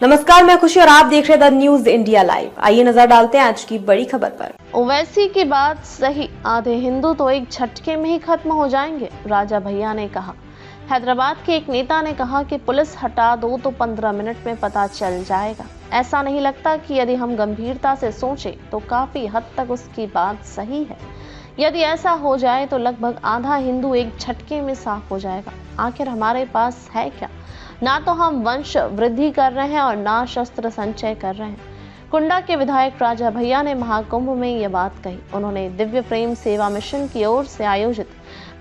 नमस्कार, मैं खुशी और आप देख रहे हैं द न्यूज इंडिया लाइव। आइए नजर डालते हैं आज की बड़ी खबर पर। ओवैसी की बात सही, आधे हिंदू तो एक झटके में ही खत्म हो जाएंगे, राजा भैया ने कहा। हैदराबाद के एक नेता ने कहा कि पुलिस हटा दो तो 15 मिनट में पता चल जाएगा। ऐसा नहीं लगता कि यदि हम गंभीरता से सोचें तो काफी हद तक उसकी बात सही है। यदि ऐसा हो जाए तो लगभग आधा हिंदू एक झटके में साफ हो जाएगा। आखिर हमारे पास है क्या? ना तो हम वंश वृद्धि कर रहे हैं और ना शस्त्र संचय कर रहे हैं। कुंडा के विधायक राजा भैया ने महाकुंभ में यह बात कही। उन्होंने दिव्य प्रेम सेवा मिशन की ओर से आयोजित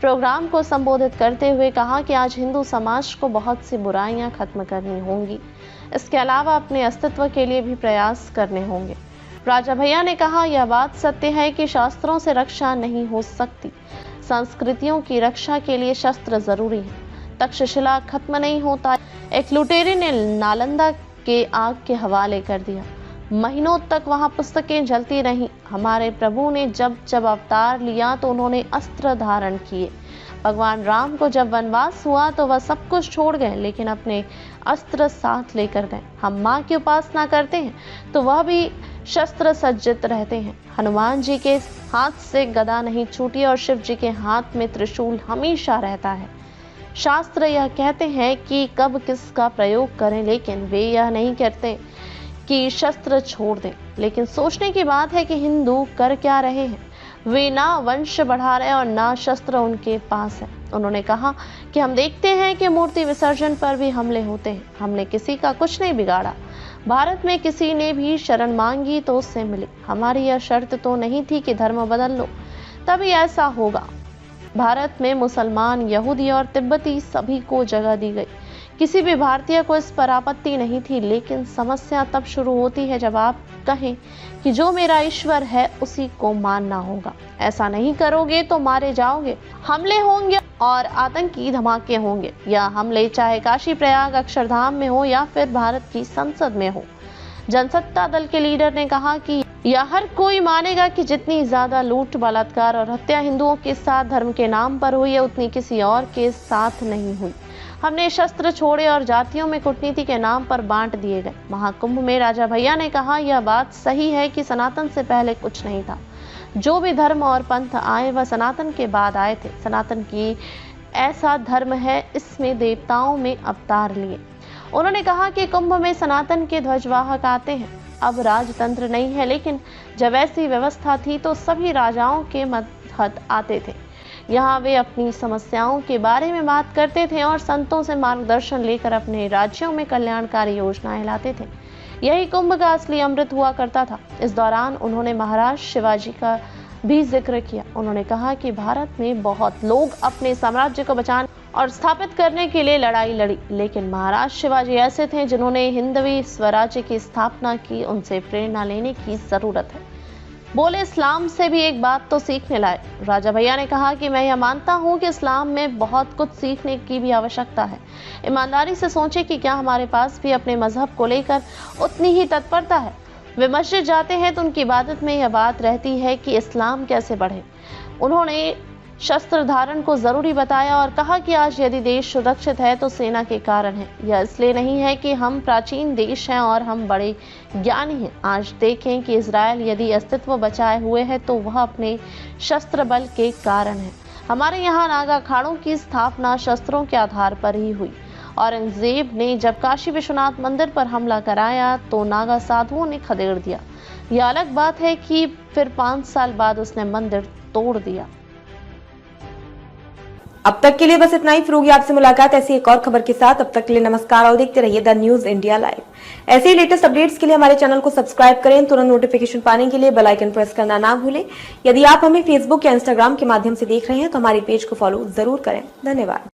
प्रोग्राम को संबोधित करते हुए कहा कि आज हिंदू समाज को बहुत सी बुराइयां खत्म करनी होंगी। इसके अलावा अपने अस्तित्व के लिए भी प्रयास करने होंगे। राजा भैया ने कहा, यह बात सत्य है कि शास्त्रों से रक्षा नहीं हो सकती। संस्कृतियों की रक्षा के लिए शस्त्र जरूरी है। तक्षशिला खत्म नहीं होता। एक लुटेरे ने नालंदा के आग के हवाले कर दिया। महीनों तक वहां पुस्तकें जलती रहीं। हमारे प्रभु ने जब जब अवतार लिया तो उन्होंने अस्त्र धारण किए। भगवान राम को जब वनवास हुआ तो वह सब कुछ छोड़ गए, लेकिन अपने अस्त्र साथ लेकर गए। हम माँ की उपासना करते हैं तो वह भी शस्त्र सज्जित रहते हैं। हनुमान जी के हाथ से गदा नहीं छूटी और शिव जी के हाथ में त्रिशूल हमेशा रहता है। शास्त्र यह कहते हैं कि कब किसका प्रयोग करें, लेकिन वे यह नहीं कहते कि शस्त्र छोड़ दें। लेकिन सोचने की बात है कि हिंदू कर क्या रहे हैं। वे ना वंश बढ़ा रहे और ना शस्त्र उनके पास है। उन्होंने कहा कि हम देखते हैं कि मूर्ति विसर्जन पर भी हमले होते हैं। हमने किसी का कुछ नहीं बिगाड़ा। भारत में किसी ने भी शरण मांगी तो उससे मिली। हमारी यह शर्त तो नहीं थी कि धर्म बदल लो तभी ऐसा होगा। भारत में मुसलमान, यहूदी और तिब्बती सभी को जगह दी गई। किसी भी भारतीय को इस पर आपत्ति नहीं थी। लेकिन समस्या तब शुरू होती है जब आप कहें कि जो मेरा ईश्वर है उसी को मानना होगा। ऐसा नहीं करोगे तो मारे जाओगे। हमले होंगे और आतंकी धमाके होंगे। या हमले चाहे काशी प्रयाग अक्षरधाम में हो या फिर भारत की संसद में हो। जनसत्ता दल के लीडर ने कहा कि यह हर कोई मानेगा कि जितनी ज्यादा लूट, बलात्कार और हत्या हिंदुओं के साथ धर्म के नाम पर हुई है उतनी किसी और के साथ नहीं हुई। हमने शस्त्र छोड़े और जातियों में कूटनीति के नाम पर बांट दिए गए। महाकुंभ में राजा भैया ने कहा, यह बात सही है कि सनातन से पहले कुछ नहीं था। जो भी धर्म और पंथ आए वह सनातन के बाद आए थे। सनातन की ऐसा धर्म है, इसमें देवताओं में अवतार लिए। उन्होंने कहा कि कुंभ में सनातन के ध्वजवाहक आते हैं। अब राजतंत्र नहीं है, लेकिन जब ऐसी व्यवस्था थी तो सभी राजाओं के मतहत आते थे। यहाँ वे अपनी समस्याओं के बारे में बात करते थे और संतों से मार्गदर्शन लेकर अपने राज्यों में कल्याणकारी योजनाएं लाते थे। यही कुंभ का असली अमृत हुआ करता था। इस दौरान उन्होंने महाराज शिवाजी का भी जिक्र किया। उन्होंने कहा कि भारत में बहुत लोग अपने साम्राज्य को बचाने और स्थापित करने के लिए लड़ाई लड़ी, लेकिन महाराज शिवाजी ऐसे थे जिन्होंने हिंदवी स्वराज्य की स्थापना की। उनसे प्रेरणा लेने की जरूरत है। बोले, इस्लाम से भी एक बात तो सीखने लाए। राजा भैया ने कहा कि मैं यह मानता हूं कि इस्लाम में बहुत कुछ सीखने की भी आवश्यकता है। ईमानदारी से सोचें कि क्या हमारे पास भी अपने मजहब को लेकर उतनी ही तत्परता है। वे मस्जिद जाते हैं तो उनकी इबादत में यह बात रहती है कि इस्लाम कैसे बढ़े। उन्होंने शस्त्र धारण को जरूरी बताया और कहा कि आज यदि देश सुरक्षित है तो सेना के कारण है। यह इसलिए नहीं है कि हम प्राचीन देश हैं और हम बड़े ज्ञानी हैं। आज देखें कि इजराइल यदि अस्तित्व बचाए हुए है तो वह अपने शस्त्र बल के कारण है। हमारे यहाँ नागा अखाड़ों की स्थापना शस्त्रों के आधार पर ही हुई। औरंगजेब ने जब काशी विश्वनाथ मंदिर पर हमला कराया तो नागा साधुओं ने खदेड़ दिया। यह अलग बात है कि फिर 5 साल बाद उसने मंदिर तोड़ दिया। अब तक के लिए बस इतना ही। फिर होगी आपसे मुलाकात ऐसी एक और खबर के साथ। अब तक के लिए नमस्कार और देखते रहिए द न्यूज इंडिया लाइव। ऐसे ही लेटेस्ट अपडेट्स के लिए हमारे चैनल को सब्सक्राइब करें। तुरंत नोटिफिकेशन पाने के लिए बेल आइकन प्रेस करना ना भूलें। यदि आप हमें फेसबुक या इंस्टाग्राम के माध्यम से देख रहे हैं तो हमारे पेज को फॉलो जरूर करें। धन्यवाद।